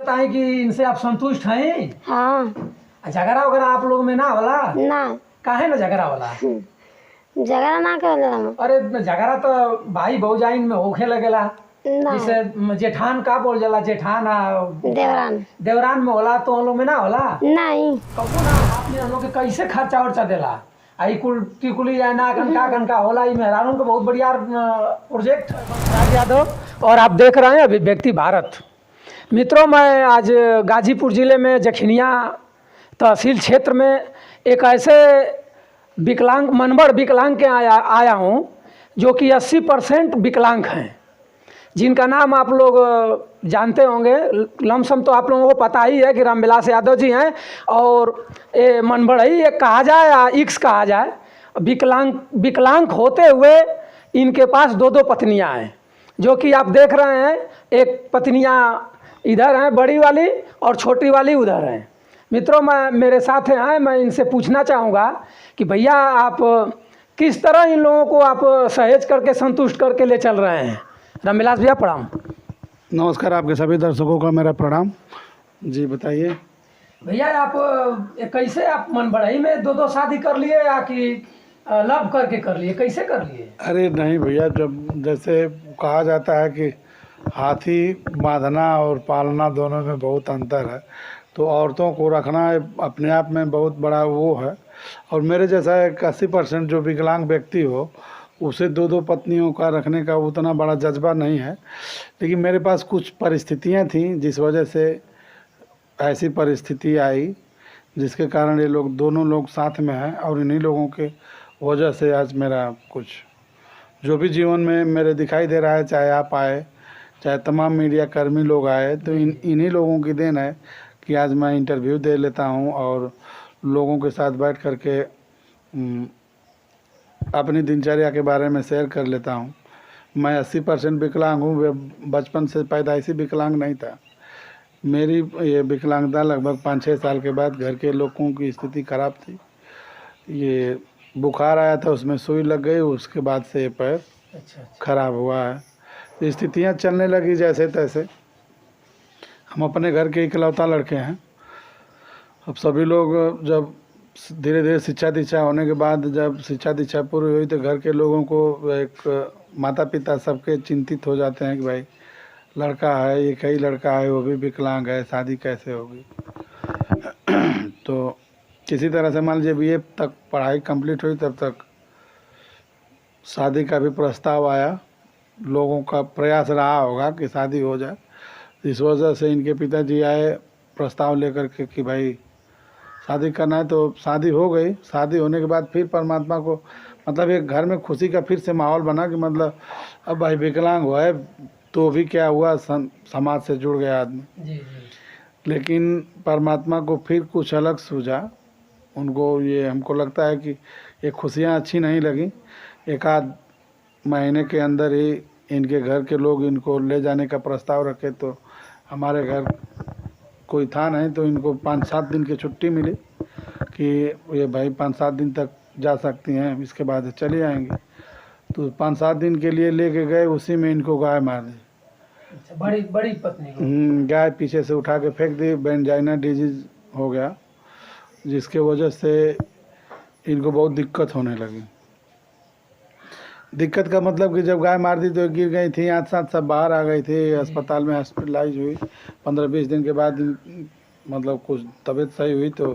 बताएं कि इनसे आप संतुष्ट हैं? हाँ। झगड़ा वगैरह आप लोग में ना होला? ना। काहे ना झगड़ा होला? झगड़ा ना कर हम। अरे झगड़ा तो भाई भौजाइन में होखे लगेला। ना। जैसे जेठान का बोल जाला, जेठान देवरान देवरान में होला, तो हम लोग में ना होला? नहीं। कबू ना आपने हम लोग के कैसे खर्चा उर्चा देला? आई कुल टिकुली या ना कनका होला, ई मेहरानों का बहुत बढ़िया प्रोजेक्ट है राज यादव। और आप देख रहे हैं अभिव्यक्ति भारत। मित्रों, मैं आज गाजीपुर ज़िले में जखनिया तहसील क्षेत्र में एक ऐसे विकलांग मनबड़ विकलांग के आया हूँ जो कि 80% विकलांग हैं, जिनका नाम आप लोग जानते होंगे। लमसम तो आप लोगों को पता ही है कि रामविलास यादव जी हैं। और ये मनबड़ई एक कहा जाए या इक्स कहा जाए, विकलांग होते हुए इनके पास दो पत्नियां हैं, जो कि आप देख रहे हैं। एक पत्नियां इधर हैं बड़ी वाली, और छोटी वाली उधर हैं। मित्रों, मैं मेरे साथ हैं, मैं इनसे पूछना चाहूँगा कि भैया आप किस तरह इन लोगों को आप सहेज करके संतुष्ट करके ले चल रहे हैं। रामविलास भैया प्रणाम। नमस्कार, आपके सभी दर्शकों का मेरा प्रणाम। जी बताइए भैया, आप कैसे आप मनबड़ई में दो शादी कर लिए या कि लव करके कर लिए, कैसे कर लिए? अरे नहीं भैया, जब जैसे कहा जाता है कि हाथी बांधना और पालना दोनों में बहुत अंतर है, तो औरतों को रखना अपने आप में बहुत बड़ा वो है। और मेरे जैसा एक 80% जो विकलांग व्यक्ति हो, उसे दो पत्नियों का रखने का उतना बड़ा जज्बा नहीं है। लेकिन मेरे पास कुछ परिस्थितियां थी जिस वजह से ऐसी परिस्थिति आई, जिसके कारण ये लोग दोनों लोग साथ में हैं। और इन्हीं लोगों के वजह से आज मेरा कुछ जो भी जीवन में मेरे दिखाई दे रहा है, चाहे आप आए, चाहे तमाम मीडिया कर्मी लोग आए, तो इन्हीं लोगों की देन है कि आज मैं इंटरव्यू दे लेता हूं और लोगों के साथ बैठ करके अपनी दिनचर्या के बारे में शेयर कर लेता हूं। मैं 80% विकलांग हूं, बचपन से पैदाइशी विकलांग नहीं था। मेरी ये विकलांगता लगभग 5-6 साल के बाद घर के लोगों की स्थिति ख़राब थी। ये बुखार आया था, उसमें सुई लग गई, उसके बाद से ये पैर ख़राब हुआ है। तो स्थितियाँ चलने लगी जैसे तैसे। हम अपने घर के इकलौता लड़के हैं। अब सभी लोग जब धीरे धीरे शिक्षा दीक्षा होने के बाद, जब शिक्षा दीक्षा पूरी हुई, तो घर के लोगों को एक माता पिता सबके चिंतित हो जाते हैं कि भाई लड़का है, एक ही लड़का है, वो भी विकलांग है, शादी कैसे होगी। तो किसी तरह से मान लीजिए BA तक पढ़ाई कंप्लीट हुई, तब तक शादी का भी प्रस्ताव आया। लोगों का प्रयास रहा होगा कि शादी हो जाए। इस वजह से इनके पिताजी आए प्रस्ताव लेकर के कि भाई शादी करना है, तो शादी हो गई। शादी होने के बाद फिर परमात्मा को मतलब एक घर में खुशी का फिर से माहौल बना कि मतलब अब भाई विकलांग हुआ है तो भी क्या हुआ, समाज से जुड़ गया आदमी। जी। लेकिन परमात्मा को फिर कुछ अलग सूझा। उनको ये हमको लगता है कि ये खुशियाँ अच्छी नहीं लगी। एक आध महीने के अंदर ही इनके घर के लोग इनको ले जाने का प्रस्ताव रखे, तो हमारे घर कोई था नहीं, तो इनको 5-7 दिन की छुट्टी मिली कि ये भाई 5-7 दिन तक जा सकती हैं, इसके बाद चले आएंगे। तो 5-7 दिन के लिए लेके गए, उसी में इनको गाय मार दी। अच्छा, बड़ी पत्नी को? गाय पीछे से उठा के फेंक दी। बेंजाइना डिजीज हो गया, जिसके वजह से इनको बहुत दिक्कत होने लगी। दिक्कत का मतलब कि जब गाय मार दी तो गिर गई थी, हाथ साथ सब बाहर आ गई थी, अस्पताल में हॉस्पिटलाइज हुई। 15-20 दिन के बाद मतलब कुछ तबीयत सही हुई, तो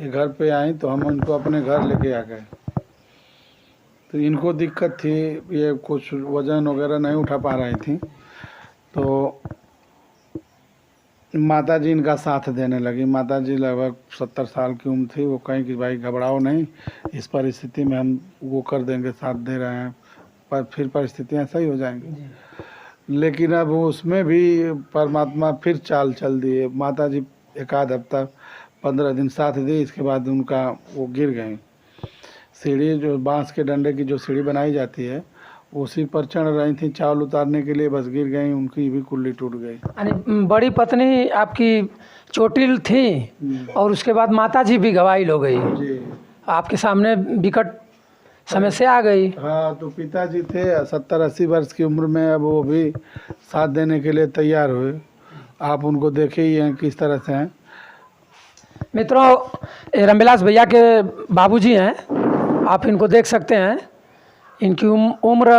ये घर पे आई, तो हम इनको अपने घर लेके आ गए। तो इनको दिक्कत थी, ये कुछ वज़न वगैरह नहीं उठा पा रही थी, तो माता जी इनका साथ देने लगी। माता जी लगभग 70 साल की उम्र थी। वो कहीं कि भाई घबराओ नहीं, इस परिस्थिति में हम वो कर देंगे, साथ दे रहे हैं, पर फिर परिस्थितियाँ सही हो जाएंगी। लेकिन अब उसमें भी परमात्मा फिर चाल चल दिए। माता जी एक आध हफ्ता 15 दिन साथ दी, इसके बाद उनका वो गिर गई। सीढ़ी जो बांस के डंडे की जो सीढ़ी बनाई जाती है, उसी पर चढ़ रही थी चावल उतारने के लिए, बस गिर गई, उनकी भी कुल्ली टूट गई। यानी बड़ी पत्नी आपकी चोटिल थी और उसके बाद माता जी भी घायल हो गई जी। आपके सामने विकट समस्या आ गई। हाँ, तो पिताजी थे 70-80 वर्ष की उम्र में, अब वो भी साथ देने के लिए तैयार हुए। आप उनको देखे ही हैं किस तरह से हैं। मित्रों, ये रामविलास भैया के बाबूजी हैं, आप इनको देख सकते हैं। इनकी उम्र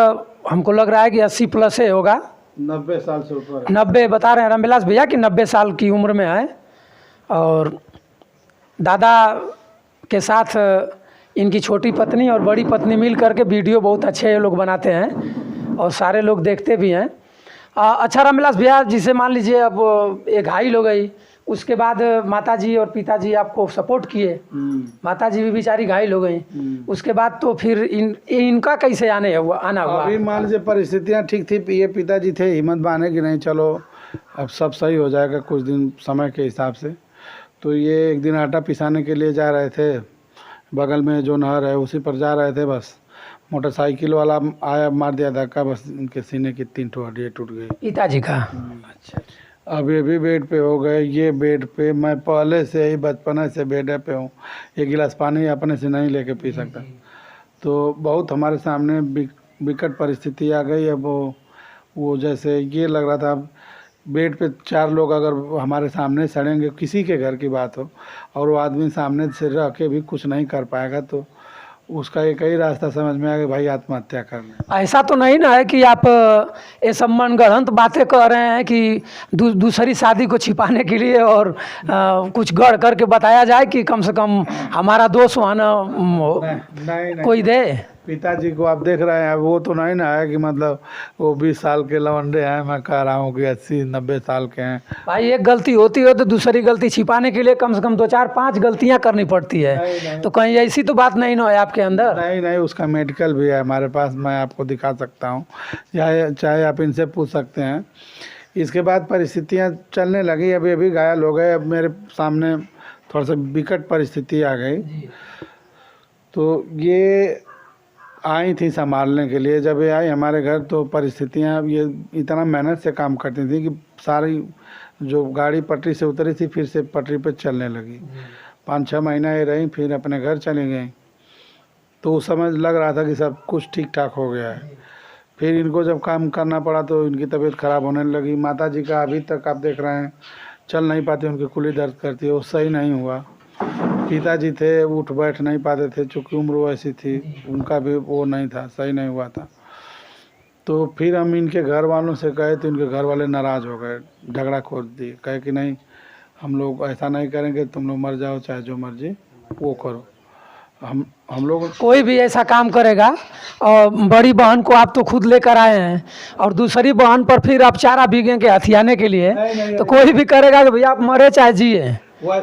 हमको लग रहा है कि 80 प्लस है होगा, 90 साल से ऊपर 90 बता रहे हैं रामविलास भैया कि 90 साल की उम्र में है। और दादा के साथ इनकी छोटी पत्नी और बड़ी पत्नी मिल करके वीडियो बहुत अच्छे ये लोग बनाते हैं और सारे लोग देखते भी हैं। अच्छा रामविलास भैया, जिसे मान लीजिए अब एक घायल हो गई, उसके बाद माताजी और पिताजी आपको सपोर्ट किए, माताजी भी बेचारी घायल हो गई, उसके बाद तो फिर इनका कैसे आना हुआ? अभी मान लीजिए परिस्थितियाँ ठीक थी, ये पिताजी थे हिम्मत बांधे कि नहीं चलो अब सब सही हो जाएगा कुछ दिन समय के हिसाब से। तो ये एक दिन आटा पिसाने के लिए जा रहे थे, बगल में जो नहर है उसी पर जा रहे थे, बस मोटरसाइकिल वाला आया, मार दिया धक्का, बस इनके सीने की 3 हड्डियाँ टूट गई पिताजी का। अच्छा, अभी अभी बेड पे हो गए। ये बेड पे मैं पहले से ही बचपन से बेड पे हूँ, एक गिलास पानी अपने से नहीं लेके पी सकता। तो बहुत हमारे सामने विकट परिस्थिति आ गई। अब वो जैसे ये लग रहा था बेड पे 4 लोग अगर हमारे सामने सड़ेंगे, किसी के घर की बात हो, और वो आदमी सामने से रह के भी कुछ नहीं कर पाएगा, तो उसका एक ही रास्ता समझ में आ गया, भाई आत्महत्या कर लें। ऐसा तो नहीं ना है कि आप ये सब मनगढ़ंत बातें कर रहे हैं कि दूसरी शादी को छिपाने के लिए और कुछ गढ़ करके बताया जाए कि कम से कम हमारा दोष वहाँ ना नहीं कोई दे? पिताजी को आप देख रहे हैं, वो तो नहीं ना है कि मतलब वो 20 साल के लवंडे हैं, मैं कह रहा हूँ कि 80-90 साल के हैं। भाई एक गलती होती है तो दूसरी गलती छिपाने के लिए कम से कम 2-4-5 गलतियाँ करनी पड़ती है। नहीं। तो कहीं ऐसी तो बात नहीं ना है आपके अंदर? नहीं, उसका मेडिकल भी है हमारे पास, मैं आपको दिखा सकता हूँ, चाहे आप इनसे पूछ सकते हैं। इसके बाद परिस्थितियाँ चलने लगी, अभी अभी घायल हो गए, अब मेरे सामने थोड़ा सा विकट परिस्थिति आ गई। तो ये आई थी संभालने के लिए। जब ये आई हमारे घर तो परिस्थितियाँ, ये इतना मेहनत से काम करती थी कि सारी जो गाड़ी पटरी से उतरी थी फिर से पटरी पे चलने लगी। 5-6 महीना ये रही, फिर अपने घर चली गई। तो उस समय लग रहा था कि सब कुछ ठीक ठाक हो गया है। फिर इनको जब काम करना पड़ा तो इनकी तबीयत ख़राब होने लगी। माता जी का अभी तक आप देख रहे हैं चल नहीं पाती, उनकी कुल्ली दर्द करती है, वो सही नहीं हुआ। पिताजी थे, उठ बैठ नहीं पाते थे, चूँकि उम्र वैसी थी, उनका भी वो नहीं था, सही नहीं हुआ था। तो फिर हम इनके घर वालों से कहे तो इनके घर वाले नाराज़ हो गए, झगड़ा खोल दिए, कहे कि नहीं हम लोग ऐसा नहीं करेंगे, तुम लोग मर जाओ, चाहे जो मर्जी वो करो। हम लोग कोई भी ऐसा काम करेगा, और बड़ी बहन को आप तो खुद लेकर आए हैं और दूसरी बहन पर फिर आप चारा बीगेंगे हथियाने के लिए, तो कोई भी करेगा कि भैया आप मरे चाहे जिए,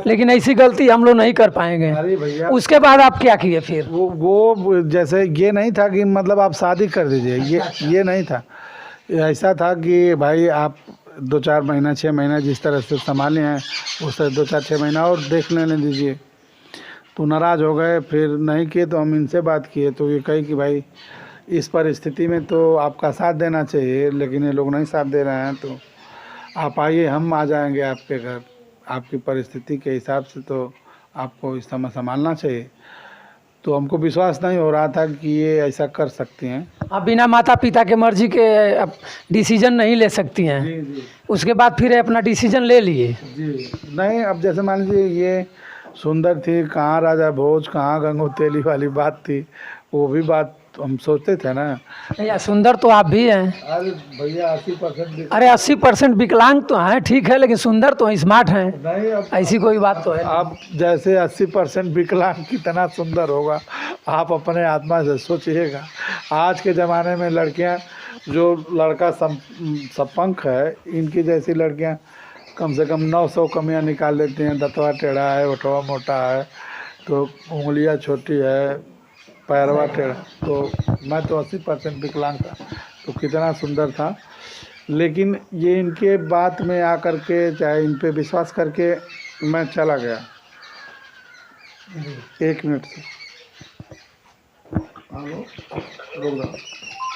लेकिन ऐसी गलती हम लोग नहीं कर पाएंगे। अरे भैया, उसके बाद आप क्या किए फिर? वो जैसे ये नहीं था कि मतलब आप शादी कर दीजिए, ये नहीं था। ऐसा था कि भाई आप 2-4 महीना 6 महीना जिस तरह से संभाले हैं उससे 2-4-6 महीना और देख लेने दीजिए। तो नाराज़ हो गए, फिर नहीं किए। तो हम इनसे बात किए तो ये कही कि भाई इस परिस्थिति में तो आपका साथ देना चाहिए, लेकिन ये लोग नहीं साथ दे रहे हैं, तो आप आइए, हम आ जाएंगे आपके घर। आपकी परिस्थिति के हिसाब से तो आपको इस समय संभालना चाहिए। तो हमको विश्वास नहीं हो रहा था कि ये ऐसा कर सकती हैं। आप बिना माता पिता के मर्जी के अब डिसीजन नहीं ले सकती हैं। जी। उसके बाद फिर अपना डिसीजन ले लिए? जी नहीं, अब जैसे मान लीजिए ये सुंदर थी, कहाँ राजा भोज, कहाँ गंगो तेली वाली बात थी, वो भी बात हम सोचते थे ना। भैया सुंदर तो आप भी हैं। अरे भैया 80%। अरे 80% विकलांग तो हैं, ठीक है, लेकिन सुंदर तो हैं, स्मार्ट हैं। नहीं, अब ऐसी कोई बात तो है नहीं। आप जैसे 80% विकलांग कितना सुंदर होगा आप अपने आत्मा से सोचिएगा। आज के ज़माने में लड़कियां, जो लड़का सपंक है, इनकी जैसी लड़कियां कम से कम 900 कमियां निकाल लेती हैं। दतवा टेढ़ा है, ओठवा मोटा है, तो उंगलियां छोटी है, पैरवा टेढ़ा। तो मैं तो 80% विकलांग था, तो कितना सुंदर था। लेकिन ये इनके बात में आकर के, चाहे इन पे विश्वास करके मैं चला गया। 1 मिनट से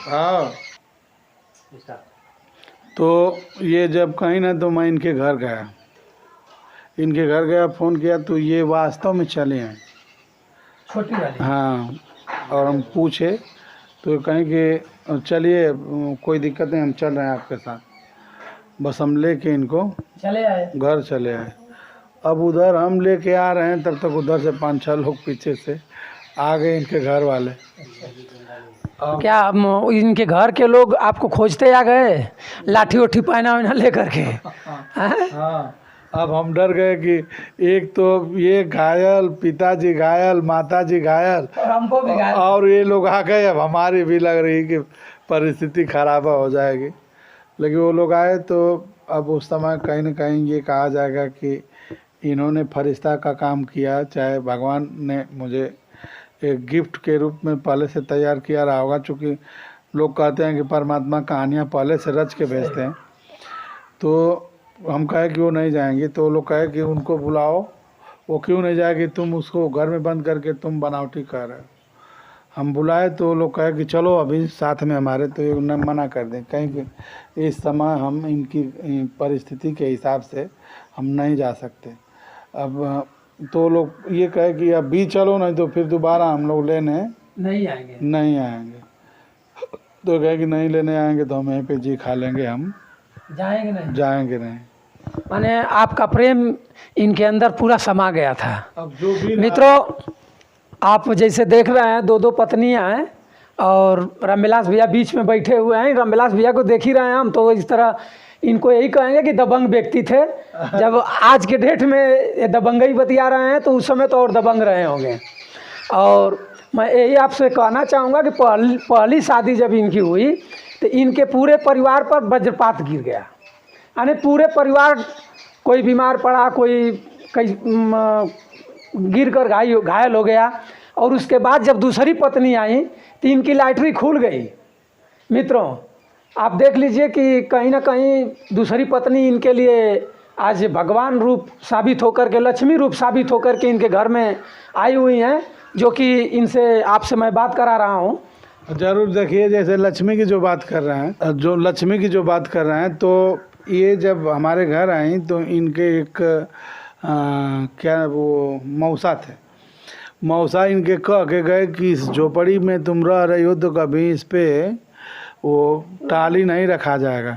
हाँ। तो ये जब कहीं ना, तो मैं इनके घर गया, फ़ोन किया तो ये वास्तव में चले हैं, छोटी वाली। हाँ। और हम पूछे तो कहें कि चलिए कोई दिक्कत नहीं, हम चल रहे हैं आपके साथ। बस हम लेके इनको चले आए। घर चले आए। अब उधर हम लेके आ रहे हैं, तब तक उधर से 5-6 लोग पीछे से आ गए, इनके घर वाले। क्या इनके घर के लोग आपको खोजते आ गए, लाठी उठी पहना वहना लेकर के? हैं? हाँ, अब हम डर गए कि एक तो ये घायल, पिताजी घायल, माताजी घायल, और हमको भी घायल। और ये लोग आ गए। अब हमारी भी लग रही कि परिस्थिति खराब हो जाएगी। लेकिन वो लोग आए तो अब उस समय कहीं ना कहीं ये कहा जाएगा कि इन्होंने फरिश्ता का काम किया, चाहे भगवान ने मुझे एक गिफ्ट के रूप में पहले से तैयार किया रहा होगा। चूँकि लोग कहते हैं कि परमात्मा कहानियाँ पहले से रच के भेजते हैं। तो हम कहे कि वो नहीं जाएंगे, तो वो लोग कहे कि उनको बुलाओ। वो क्यों नहीं जाएगी, तुम उसको घर में बंद करके तुम बनावटी कर रहे हो। हम बुलाए तो वो लोग कहे कि चलो अभी साथ में हमारे, तो ये न मना कर दें, कहीं कि इस समय हम इनकी परिस्थिति के हिसाब से हम नहीं जा सकते। अब तो लोग ये कहे कि अभी चलो, नहीं तो फिर दोबारा हम लोग लेने नहीं आएंगे। नहीं आएंगे। तो कहे कि नहीं लेने आएंगे तो हम यहीं पे जी खा लेंगे, हम जाएंगे नहीं। जाएंगे नहीं। माने आपका प्रेम इनके अंदर पूरा समा गया था। अब जो भी मित्रों, आप जैसे देख रहे हैं, दो पत्नियां हैं और रामविलास भैया बीच में बैठे हुए हैं। रामविलास भैया को देख ही रहे हैं हम, तो इस तरह इनको यही कहेंगे कि दबंग व्यक्ति थे। जब आज के डेट में ये दबंगई बतिया रहे हैं, तो उस समय तो और दबंग रहे होंगे। और मैं यही आपसे कहना चाहूँगा कि पहली शादी जब इनकी हुई तो इनके पूरे परिवार पर वज्रपात गिर गया। यानी पूरे परिवार, कोई बीमार पड़ा, कोई कई गिर कर घायल हो गया। और उसके बाद जब दूसरी पत्नी आई तो इनकी लॉटरी खुल गई। मित्रों, आप देख लीजिए कि कहीं ना कहीं दूसरी पत्नी इनके लिए आज भगवान रूप साबित होकर के, लक्ष्मी रूप साबित होकर के इनके घर में आई हुई हैं, जो कि इनसे आपसे मैं बात करा रहा हूँ। जरूर देखिए, जैसे लक्ष्मी की जो बात कर रहे हैं, तो ये जब हमारे घर आई तो इनके एक क्या वो मौसा थे। मौसा इनके कह के गए कि इस झोपड़ी में तुम रह रही हो तो कभी इस पे वो टाली नहीं रखा जाएगा,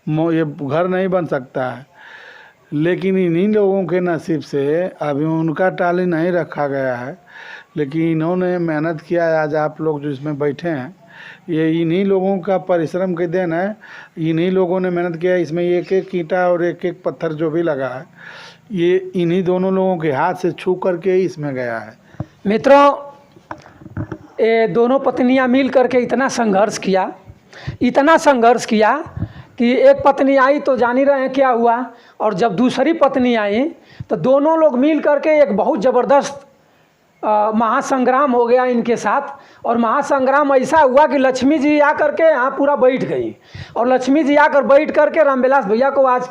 ये घर नहीं बन सकता है। लेकिन इन्हीं लोगों के नसीब से अभी उनका टाली नहीं रखा गया है। लेकिन इन्होंने मेहनत किया है। आज आप लोग जो इसमें बैठे हैं, ये इन्हीं लोगों का परिश्रम के देन है। इन्हीं लोगों ने मेहनत किया। इसमें एक एक ईंटा और एक एक पत्थर जो भी लगा है, ये इन्हीं दोनों लोगों के हाथ से छू करके इसमें गया है। मित्रों, ये दोनों पत्नियां मिल करके इतना संघर्ष किया कि एक पत्नी आई तो जान ही रहे हैं क्या हुआ। और जब दूसरी पत्नी आई तो दोनों लोग मिल करके एक बहुत ज़बरदस्त महासंग्राम हो गया इनके साथ। और महासंग्राम ऐसा हुआ कि लक्ष्मी जी आकर के यहाँ पूरा बैठ गई। और लक्ष्मी जी आकर बैठ करके रामविलास भैया को आज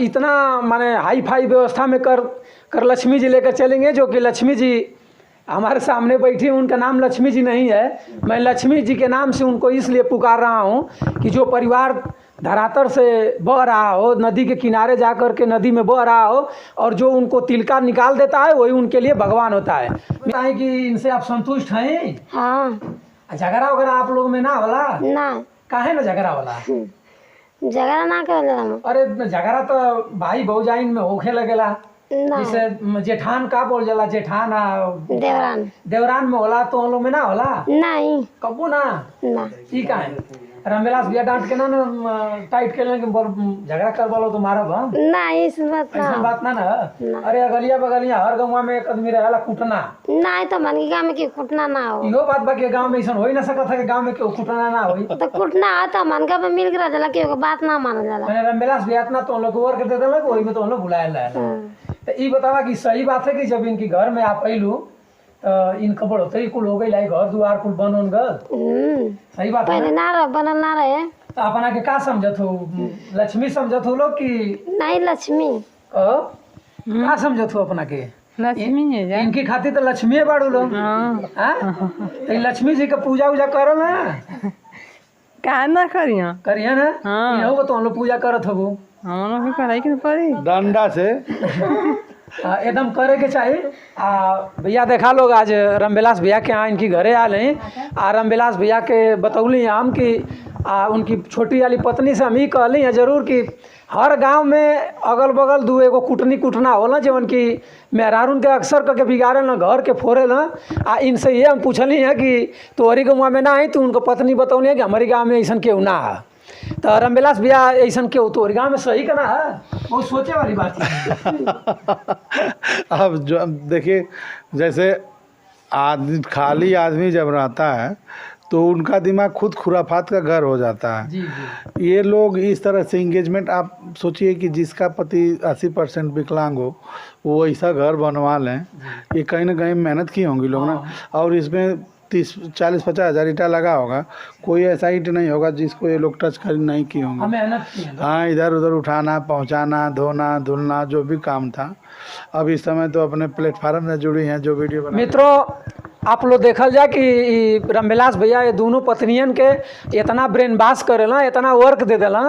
इतना माने हाई फाई व्यवस्था में कर लक्ष्मी जी लेकर चलेंगे, जो कि लक्ष्मी जी हमारे सामने बैठी। उनका नाम लक्ष्मी जी नहीं है, मैं लक्ष्मी जी के नाम से उनको इसलिए पुकार रहा हूँ कि जो परिवार धरातल से बह रहा हो, नदी के किनारे जा कर के नदी में बह रहा हो, और जो उनको तिलका निकाल देता है वही उनके लिए भगवान होता है। बताएं कि इनसे आप संतुष्ट हैं? हाँ। झगड़ा वगैरह आप लोग में ना होला? ना। काहे ना झगड़ा होला? झगड़ा ना कर हम। अरे झगड़ा तो भाई भौजाइन में होखे लगेला। ना। जैसे जेठान का बोल जाला, जेठान देवरान में होला, तो हम लोग में ना होला? नहीं। कबू ना? ना। ठीक है। रामविलास भैया डांट के ना टाइट के लेके झगड़ा कर बोलो तो मारब? नहीं, इस बात ना। ऐसा बात ना ना। अरे अगलिया बगलिया हर गाँव में एक आदमी रहेला कुटना। नहीं तो मन के गाँव में क्यों कुटना ना हो? इहो बात बा के गाँव में ऐसा हो ही ना सकता था कि गाँव में क्यों कुटना ना होई। तो कुटना आता मन का मिल के रहा क्यों बात ना माना जाला। मैंने रामविलास भैया इतना तो लोग वर्क दे देलक, वही में तो हम लोग बुलाया। तो ये बतावा कि सही बात है कि जब इनकी घर में आप अइलू तो इनका बढ़ोतरी कुल हो गई, लाई घर द्वार कुल बन गल? सही बात है। पहले ना रह बनल ना रहे। तो अपना के का समझत हो? लक्ष्मी समझत हो लोग कि नहीं? लक्ष्मी का समझत हो अपना के? लक्ष्मी है इनकी खातिर तो लक्ष्मी है बाड़ू लोग। तो लक्ष्मी जी का पूजा उजा करल ना? का ना करिया ना? इहो तो हम लोग पूजा करत हबो। हम लोग करे के पड़ी डंडा से एकदम करे के चाहिए। भैया देखा लोग आज रामविलास भैया के यहाँ इनकी घरे आल हैं। रामविलास भैया के बतौली हम कि उनकी छोटी वाली पत्नी से हम ही कहली हैं जरूर कि हर गांव में अगल बगल दू एगो कुटनी कुटना होला जवन कि मेहरारून के अक्सर करके बिगाड़े ना घर के फोड़े ना। इनसे ये हम पूछली हैं कि तोहरी गाँव में ना आई तो उनको पत्नी बतौनी है कि हमारे गाँव में ऐसा केहू ना है। तो रामविलास भैया ऐसा केहू तोहरी गाँव में सही का ना है, बहुत सोचे वाली बात है। अब जो देखिए, जैसे आदमी खाली आदमी जब रहता है तो उनका दिमाग खुद खुराफात का घर हो जाता है। जी जी। ये लोग इस तरह से इंगेजमेंट, आप सोचिए कि जिसका पति 80% विकलांग हो वो ऐसा घर बनवा लें, ये कहीं ना कहीं मेहनत की होंगी लोग ना। और इसमें 30-40-50 हज़ार ईटा लगा होगा, कोई ऐसा ईट नहीं होगा जिसको ये लोग टच कर नहीं की होंगी। मेहनत की है। हाँ, इधर उधर उठाना पहुंचाना धोना धुलना जो भी काम था। अब इस समय तो अपने प्लेटफार्म से जुड़ी हैं जो वीडियो बना। मित्रों, आप लोग देखल जाए कि रामविलास भैया ये दोनों पत्नियन के इतना ब्रेन वाश करेला, इतना वर्क दे देला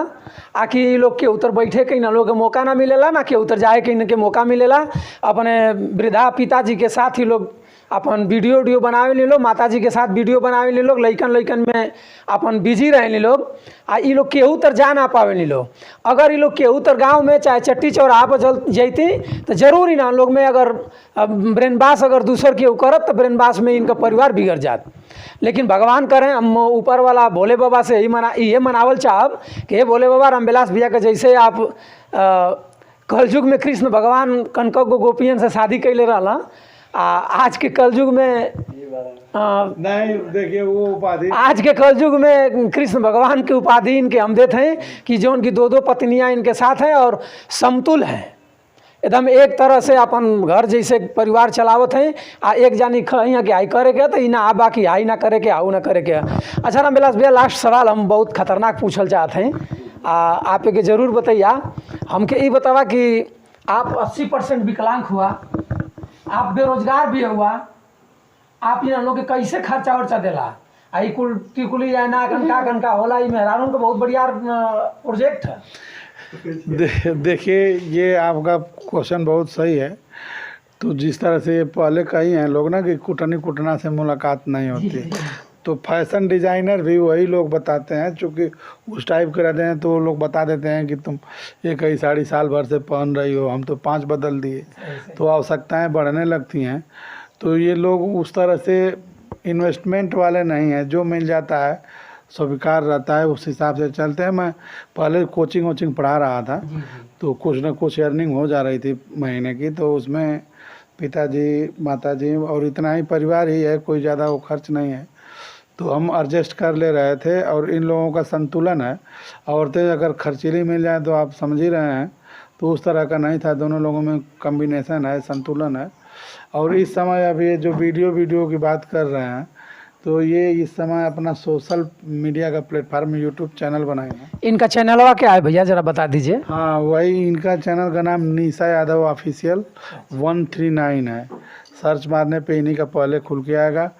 आकि ये लोग के उतर बैठे के ना लोग के मौका ना मिलेला, ना के उतर जाए के इनके मौका मिलेला। अपने वृद्धा पिताजी के साथ ही लोग अपन वीडियो बनावे ली लोग, माता जी के साथ वीडियो बनावे ली लोग, लइकन में अपन बिजी रहे ली लोग। ये लोग केहू तर जा ना पावे ली लोग। अगर ये लोग केहू तर गाँव में चाहे चट्टी चौराहा पर चल जैती तो जरूर ही ना लोग में अगर ब्रेन वाश अगर दूसर केहू करत तो ब्रेन वाश में इनका परिवार बिगड़ जात। लेकिन भगवान करें, हम ऊपर वाला भोले बाबा से ये मनावल चाहब कि हे भोले बाबा, रामविलास भैया के जैसे आप कलयुग में कृष्ण भगवान कनक गोपियन से शादी कैले रहला, आज के कलयुग में नहीं, देखिए वो उपाधि, आज के कलयुग में कृष्ण भगवान की उपाधि इनके हम देते हैं कि जो उनकी 2-2 पत्नियां इनके साथ हैं और समतुल हैं, एकदम एक तरह से अपन घर जैसे परिवार चलावत हैं। एक जानी कहीं कि आई करे के तो इना आ बाकी आई ना करे के आऊ ना करे के। अच्छा रामविलास भैया, लास्ट सवाल हम बहुत खतरनाक पूछल चाहते हैं, आप के जरूर बताइए। हमके ये बतावा कि आप 80% विकलांग हुआ, आप बेरोजगार भी हुआ, आप इन लोग के कैसे खर्चा उर्चा देला? आई कुल टिकुली या ना कनका होला, ये मेहरानों का बहुत बढ़िया प्रोजेक्ट है। देखिए, ये आपका क्वेश्चन बहुत सही है। तो जिस तरह से पहले कही हैं लोग ना कि कुटनी कुटना से मुलाकात नहीं होती, तो फैशन डिज़ाइनर भी वही लोग बताते हैं, चूँकि उस टाइप के रहते हैं तो वो लोग बता देते हैं कि तुम एक ही साड़ी साल भर से पहन रही हो, हम तो 5 बदल दिए, तो आवश्यकताएं बढ़ने लगती हैं। तो ये लोग उस तरह से इन्वेस्टमेंट वाले नहीं हैं, जो मिल जाता है स्वीकार रहता है, उस हिसाब से चलते हैं। मैं पहले कोचिंग पढ़ा रहा था, तो कुछ ना कुछ अर्निंग हो जा रही थी महीने की, तो उसमें पिताजी माताजी और इतना ही परिवार ही है, कोई ज़्यादा वो खर्च नहीं है, तो हम एडजस्ट कर ले रहे थे। और इन लोगों का संतुलन है, औरतें अगर खर्चीली मिल जाए तो आप समझ ही रहे हैं, तो उस तरह का नहीं था। दोनों लोगों में कम्बिनेशन है, संतुलन है। और इस समय अब ये जो वीडियो की बात कर रहे हैं, तो ये इस समय अपना सोशल मीडिया का प्लेटफार्म यूट्यूब चैनल बनाए हैं। इनका चैनल क्या है भैया, जरा बता दीजिए। हाँ, वही इनका चैनल का नाम निशा यादव ऑफिशियल 139 है। सर्च मारने पे इन्हीं का पहले खुल के आएगा।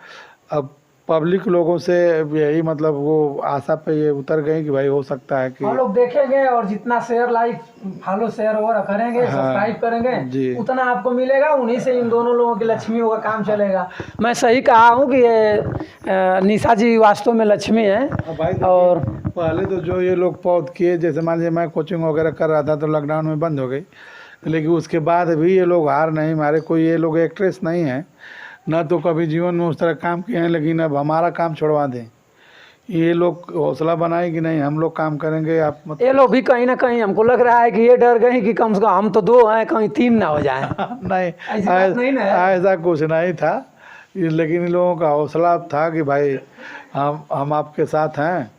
अब पब्लिक लोगों से यही मतलब वो आशा पे ये उतर गए कि भाई हो सकता है कि हम लोग देखेंगे और जितना शेयर लाइक फॉलो शेयर और करेंगे, सब्सक्राइब करेंगे, उतना आपको मिलेगा। उन्हीं से इन दोनों लोगों की लक्ष्मियों का काम चलेगा। मैं सही कहा हूँ कि ये निशा जी वास्तव में लक्ष्मी है। और पहले तो जो ये लोग पौध किए, जैसे मान लीजिए मैं कोचिंग वगैरह कर रहा था तो लॉकडाउन में बंद हो गई, लेकिन उसके बाद भी ये लोग हार नहीं मारे। कोई ये लोग एक्ट्रेस नहीं है, ना तो कभी जीवन में उस तरह काम किए हैं, लेकिन अब हमारा काम छोड़वा दें। ये लोग हौसला बनाए कि नहीं हम लोग काम करेंगे। आप ये लोग भी कहीं ना कहीं हमको लग रहा है कि ये डर गए कि कम से कम हम तो 2 हैं, कहीं 3 ना हो जाए। नहीं, ऐसा कुछ नहीं था, लेकिन इन लोगों का हौसला था कि भाई हम आपके साथ हैं,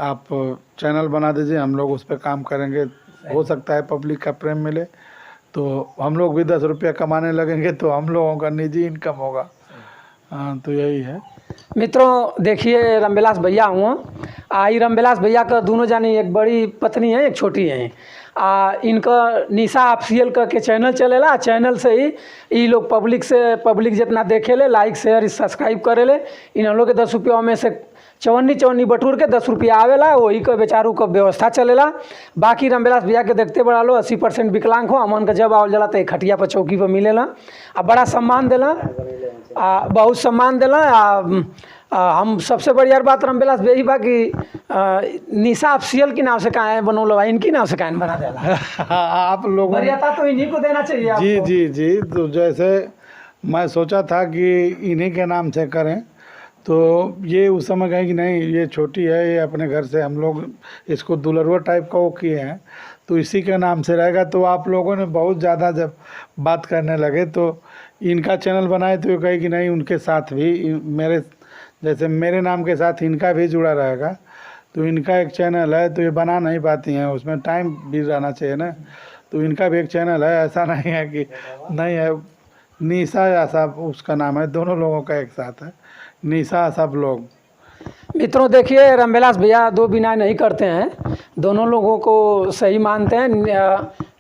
आप चैनल बना दीजिए, हम लोग उस पर काम करेंगे। हो सकता है पब्लिक का प्रेम मिले तो हम लोग भी 10 रुपया कमाने लगेंगे, तो हम लोगों का निजी इनकम होगा। हाँ, तो यही है। मित्रों देखिए, रामविलास भैया हुआ आई, रामविलास भैया का दोनों जानी, एक बड़ी पत्नी है, एक छोटी है। इनका निशा ऑफिशियल का के चैनल चलेला। चैनल से ही ये लोग पब्लिक जितना देखेले, लाइक शेयर सब्सक्राइब करेले। इन लोग के 10 रुपया में से चवन्नी बटूर के 10 रुपया आवेला, वही का बेचारू का व्यवस्था चलेला। बाकी रामविलास भैया के देखते बड़ा लो 80% विकलांग हो, अमन का जब आवल जला तो खटिया पर चौकी पर मिलेला। बड़ा सम्मान देला, बहुत सम्मान देला। हम सबसे बढ़िया बात रामविलास यही बा कि निशा ऑफिशियल के नाम से काहे बनौलो बा, इनकी नाम से काहे न बना देला। आप लोगों वरीयता तो इन्हीं को देना चाहिए जी आपको। जी जी, तो जैसे मैं सोचा था कि इन्हीं के नाम से करें, तो ये उस समय कहे कि नहीं ये छोटी है, ये अपने घर से हम लोग इसको दुलरुआ टाइप का वो किए हैं, तो इसी के नाम से रहेगा। तो आप लोगों ने बहुत ज़्यादा जब बात करने लगे तो इनका चैनल बनाए, तो ये कहे कि नहीं उनके साथ भी मेरे जैसे मेरे नाम के साथ इनका भी जुड़ा रहेगा। तो इनका एक चैनल है, तो ये बना नहीं पाती हैं, उसमें टाइम भी रहना चाहिए ना। तो इनका भी एक चैनल है, ऐसा नहीं है कि नहीं है। निशा आशा उसका नाम है, दोनों लोगों का एक साथ है, निशा आशा ब्लॉग। मित्रों देखिए रामविलास भैया दो बिना नहीं करते हैं, दोनों लोगों को सही मानते हैं।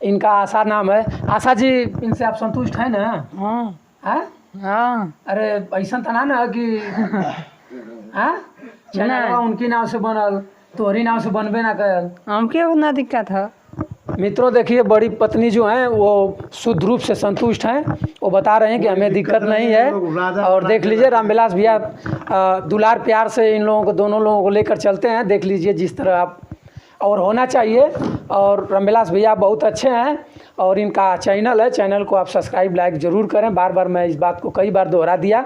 इनका आशा नाम है। आशा जी, इनसे आप संतुष्ट हैं ना? हाँ हैं? हाँ अरे ऐसा तो ना कि हाँ चैनल उनकी नाम से बनल तोहरी नाम से बनबे ना करल। हमके उतना दिक्कत है। मित्रों देखिए बड़ी पत्नी जो हैं वो शुद्ध रूप से संतुष्ट हैं, वो बता रहे हैं कि हमें दिक्कत नहीं है। और देख लीजिए रामविलास भैया दुलार प्यार से इन लोगों को, दोनों लोगों को लेकर चलते हैं। देख लीजिए जिस तरह आप और होना चाहिए। और रामविलास भैया बहुत अच्छे हैं और इनका चैनल है, चैनल को आप सब्सक्राइब लाइक ज़रूर करें। बार बार मैं इस बात को कई बार दोहरा दिया